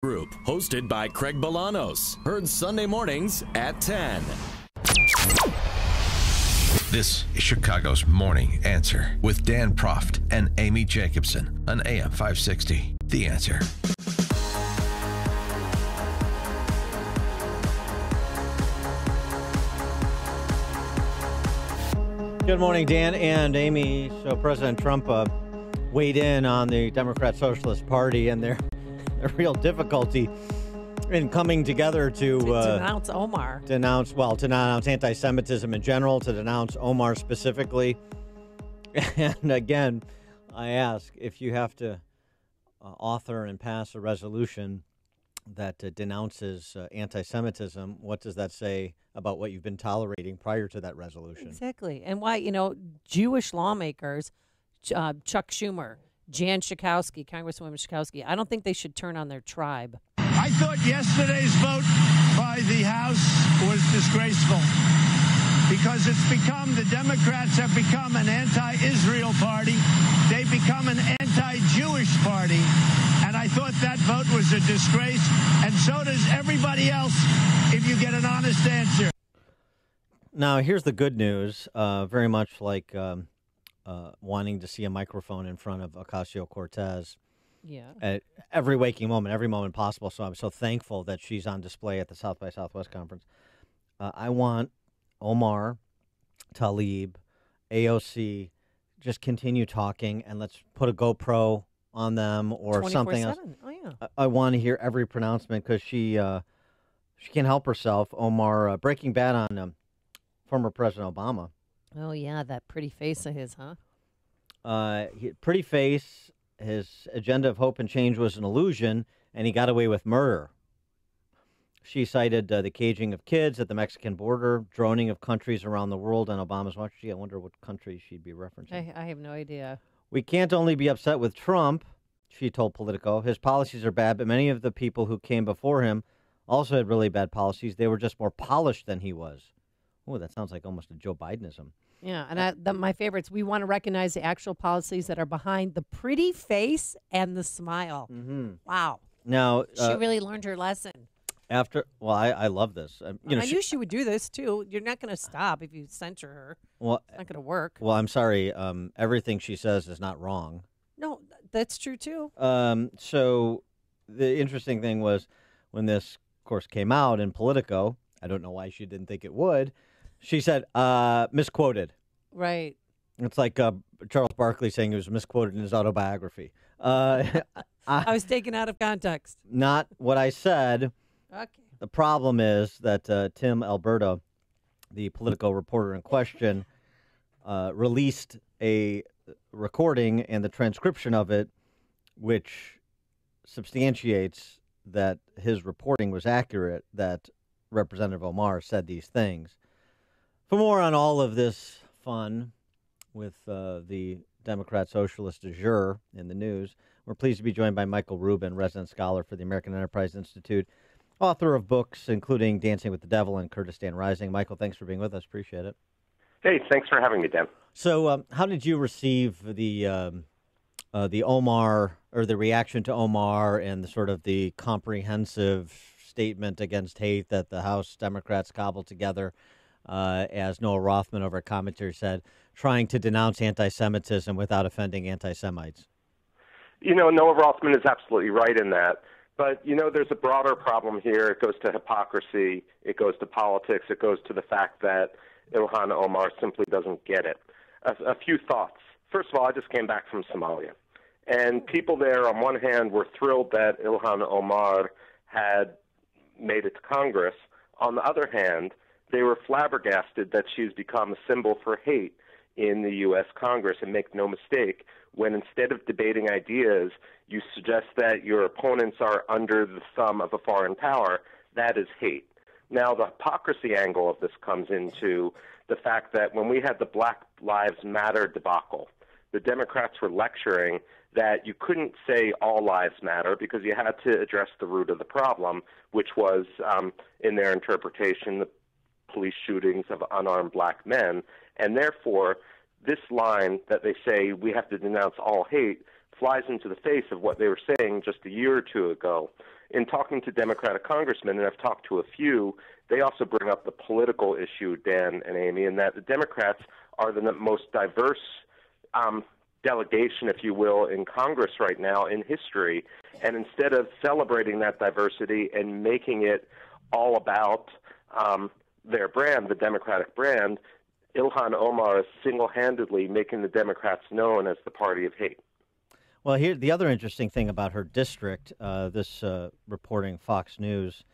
Group, hosted by Craig Bolanos. Heard Sunday mornings at 10. This is Chicago's Morning Answer with Dan Proft and Amy Jacobson on AM 560. The Answer. Good morning, Dan and Amy. So President Trump weighed in on the Democrat Socialist Party and their real difficulty in coming together to denounce Omar. To denounce anti-Semitism in general, to denounce Omar specifically. And again, I ask, if you have to author and pass a resolution that denounces anti-Semitism, what does that say about what you've been tolerating prior to that resolution? Exactly. And why, Jewish lawmakers, Chuck Schumer, Jan Schakowsky, Congresswoman Schakowsky, I don't think they should turn on their tribe. I thought yesterday's vote by the House was disgraceful because the Democrats have become an anti-Israel party. They've become an anti-Jewish party. And I thought that vote was a disgrace. And so does everybody else if you get an honest answer. Now, here's the good news. Very much like wanting to see a microphone in front of Ocasio-Cortez. Yeah. At every waking moment, every moment possible. So I'm so thankful that she's on display at the South by Southwest conference. I want Omar, Tlaib, AOC, just continue talking, and let's put a GoPro on them or something else. Oh, yeah. I want to hear every pronouncement because she can't help herself. Omar, Breaking Bad on former President Obama. Oh, yeah, that pretty face of his, huh? Pretty face. His agenda of hope and change was an illusion, and he got away with murder. She cited the caging of kids at the Mexican border, droning of countries around the world on Obama's watch. Gee, I wonder what country she'd be referencing. I have no idea. We can't only be upset with Trump, she told Politico. His policies are bad, but many of the people who came before him also had really bad policies. They were just more polished than he was. Oh, that sounds like almost a Joe Bidenism. Yeah, and my favorites, we want to recognize the actual policies that are behind the pretty face and the smile. Mm-hmm. Wow. Now, she really learned her lesson. I love this. I knew she would do this, too. You're not going to stop if you censure her. Well, it's not going to work. Well, I'm sorry. Everything she says is not wrong. No, that's true, too. So the interesting thing was when this, of course, came out in Politico, I don't know why she didn't think it would, she said, misquoted. Right. It's like Charles Barkley saying he was misquoted in his autobiography. I was taken out of context. Not what I said. Okay. The problem is that Tim Alberta, the Politico reporter in question, released a recording and the transcription of it, which substantiates that his reporting was accurate, that Representative Omar said these things. For more on all of this fun with the Democrat Socialist du jour in the news, we're pleased to be joined by Michael Rubin, resident scholar for the American Enterprise Institute, author of books including Dancing with the Devil and Kurdistan Rising. Michael, thanks for being with us. Appreciate it. Hey, thanks for having me, Dan. So how did you receive the Omar, or the reaction to Omar, and the comprehensive statement against hate that the House Democrats cobbled together, as Noah Rothman over at Commentary said, trying to denounce anti-Semitism without offending anti-Semites? Noah Rothman is absolutely right in that. But, there's a broader problem here. It goes to hypocrisy. It goes to politics. It goes to the fact that Ilhan Omar simply doesn't get it. A few thoughts. First of all, I just came back from Somalia. And people there, on one hand, were thrilled that Ilhan Omar had made it to Congress. On the other hand, they were flabbergasted that she's become a symbol for hate in the U.S. Congress. And make no mistake, when instead of debating ideas, you suggest that your opponents are under the thumb of a foreign power, that is hate. Now, the hypocrisy angle of this comes into the fact that when we had the Black Lives Matter debacle, the Democrats were lecturing that you couldn't say all lives matter because you had to address the root of the problem, which was, in their interpretation, the police shootings of unarmed black men. And therefore, this line that they say we have to denounce all hate flies into the face of what they were saying just a year or two ago. in talking to Democratic congressmen, and I've talked to a few, they also bring up the political issue, Dan and Amy, and that the Democrats are the most diverse delegation, if you will, in Congress right now in history. And instead of celebrating that diversity and making it all about their brand, the Democratic brand, Ilhan Omar is single-handedly making the Democrats known as the party of hate. Well, here the other interesting thing about her district, this reporting Fox News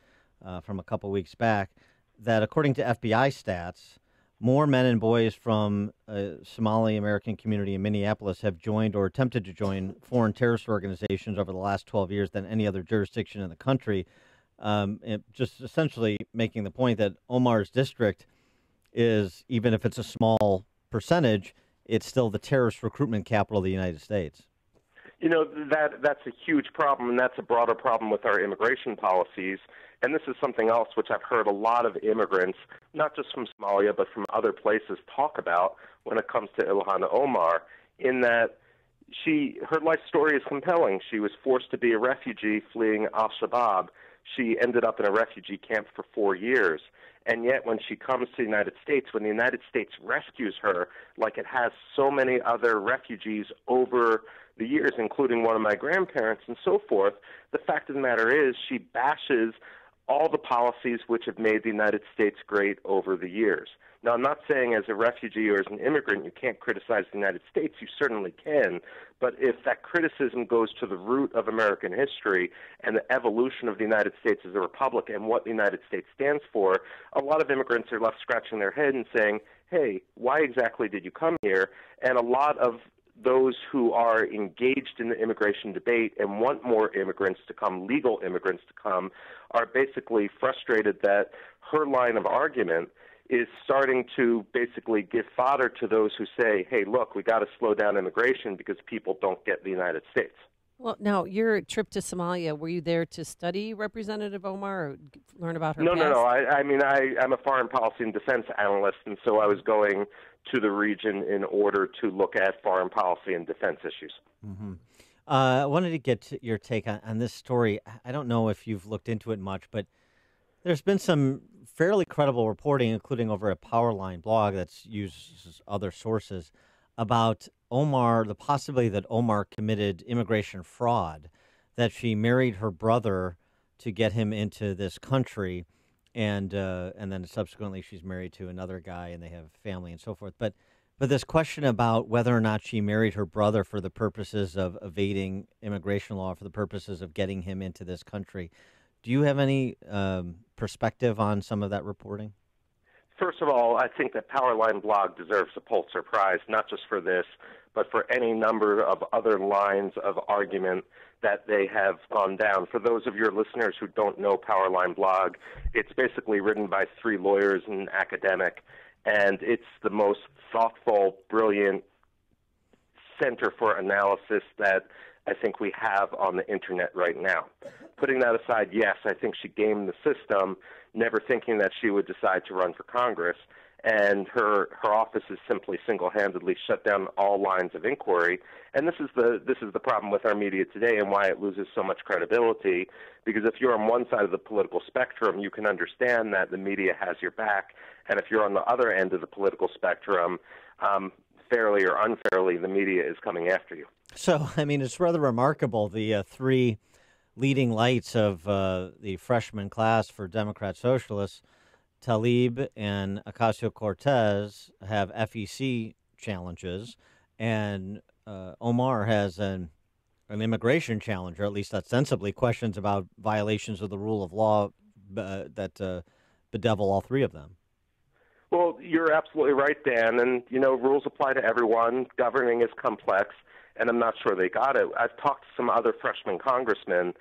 from a couple weeks back, that according to FBI stats, more men and boys from Somali American community in Minneapolis have joined or attempted to join foreign terrorist organizations over the last 12 years than any other jurisdiction in the country. Just essentially making the point that Omar's district is, even if it's a small percentage, it's still the terrorist recruitment capital of the United States. You know, that's a huge problem, and that's a broader problem with our immigration policies. And this is something else which I've heard a lot of immigrants, not just from Somalia, but from other places, talk about when it comes to Ilhan Omar, in that her life story is compelling. She was forced to be a refugee fleeing al-Shabaab. She ended up in a refugee camp for 4 years. And yet when she comes to the United States, when the United States rescues her, like it has so many other refugees over the years, including one of my grandparents and so forth, the fact of the matter is she bashes all the policies which have made the United States great over the years. Now, I'm not saying as a refugee or as an immigrant you can't criticize the United States. You certainly can. But if that criticism goes to the root of American history and the evolution of the United States as a republic and what the United States stands for, a lot of immigrants are left scratching their head and saying, hey, why exactly did you come here? And a lot of those who are engaged in the immigration debate and want more immigrants to come, legal immigrants to come, are basically frustrated that her line of argument is starting to basically give fodder to those who say, hey, look, we got to slow down immigration because people don't get the United States. Well, now, your trip to Somalia, were you there to study Representative Omar or learn about her past? No. I'm a foreign policy and defense analyst, and so I was going to the region in order to look at foreign policy and defense issues. Mm-hmm. I wanted to get your take on this story. I don't know if you've looked into it much, but there's been some fairly credible reporting, including over a Powerline blog that's uses other sources, about Omar, the possibility that Omar committed immigration fraud, that she married her brother to get him into this country, and then subsequently she's married to another guy and they have family and so forth. But this question about whether or not she married her brother for the purposes of evading immigration law, for the purposes of getting him into this country, do you have any perspective on some of that reporting? First of all, I think that Powerline blog deserves a Pulitzer Prize, not just for this, but for any number of other lines of argument that they have gone down. For those of your listeners who don't know Powerline blog, it's basically written by 3 lawyers and an academic, and it's the most thoughtful, brilliant center for analysis that I think we have on the internet right now. Putting that aside, yes, I think she gamed the system, never thinking that she would decide to run for Congress, and her office is simply single-handedly shut down all lines of inquiry. And this is the problem with our media today and why it loses so much credibility, because if you're on one side of the political spectrum, you can understand that the media has your back, and if you're on the other end of the political spectrum, fairly or unfairly, the media is coming after you. So, I mean, it's rather remarkable, the 3 leading lights of the freshman class for Democrat Socialists, Tlaib and Ocasio-Cortez, have FEC challenges, and Omar has an immigration challenge, or at least ostensibly questions about violations of the rule of law that bedevil all 3 of them. Well, you're absolutely right, Dan, and, rules apply to everyone. Governing is complex, and I'm not sure they got it. I've talked to some other freshman congressmen,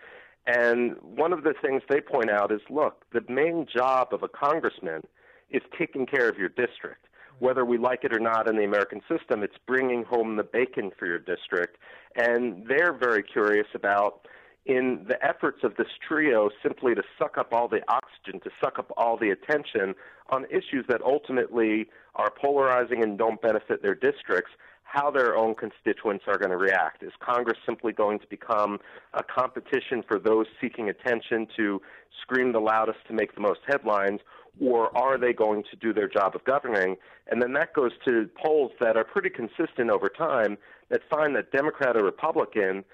and one of the things they point out is, look, the main job of a congressman is taking care of your district. Whether we like it or not in the American system, it's bringing home the bacon for your district. And they're very curious about, in the efforts of this trio, simply to suck up all the oxygen, to suck up all the attention on issues that ultimately are polarizing and don't benefit their districts, how their own constituents are going to react. Is Congress simply going to become a competition for those seeking attention to scream the loudest to make the most headlines, or are they going to do their job of governing? And then that goes to polls that are pretty consistent over time that find that Democrat or Republican,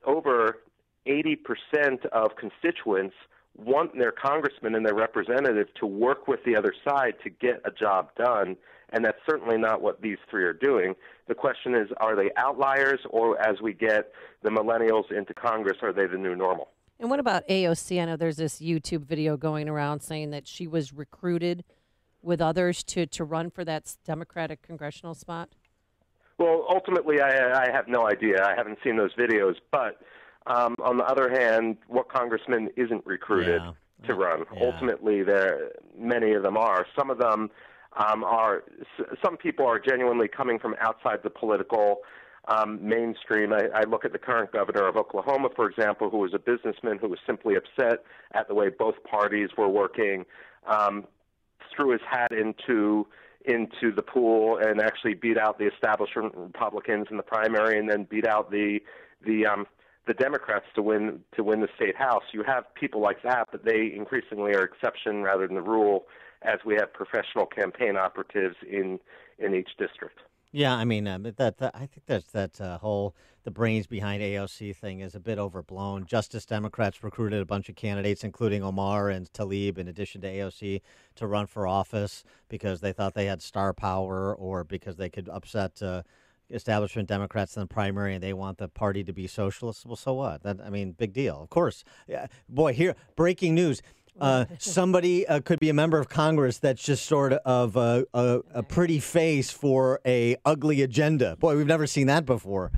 over 80% of constituents want their congressman and their representative to work with the other side to get a job done, and that's certainly not what these three are doing. The question is, are they outliers, or as we get the millennials into Congress, are they the new normal? And what about AOC? I know there's this YouTube video going around saying that she was recruited with others to run for that Democratic congressional spot. Well, ultimately, I have no idea. I haven't seen those videos. But on the other hand, what congressman isn't recruited to run? Yeah. Ultimately, many of them are. Some of them some people are genuinely coming from outside the political mainstream. I look at the current governor of Oklahoma, for example, who was a businessman who was simply upset at the way both parties were working, threw his hat into the pool and actually beat out the establishment Republicans in the primary, and then beat out the Democrats to win the state house. You have people like that, but they increasingly are exception rather than the rule, as we have professional campaign operatives in each district. Yeah, I mean, I think that whole the brains behind AOC thing is a bit overblown. Justice Democrats recruited a bunch of candidates, including Omar and Tlaib, in addition to AOC, to run for office because they thought they had star power or because they could upset establishment Democrats in the primary, and they want the party to be socialist. Well, so what? Big deal. Of course. Yeah. Boy, here, breaking news. Somebody could be a member of Congress that's just sort of a pretty face for a ugly agenda. Boy, we've never seen that before.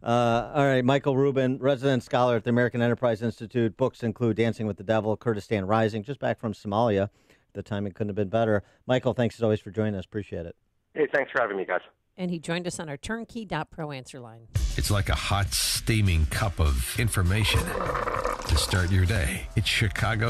All right, Michael Rubin, resident scholar at the American Enterprise Institute. Books include Dancing with the Devil, Kurdistan Rising, just back from Somalia. The timing couldn't have been better. Michael, thanks as always for joining us. Appreciate it. Hey, thanks for having me, guys. And he joined us on our turnkey.pro answer line. It's like a hot, steaming cup of information to start your day. It's Chicago's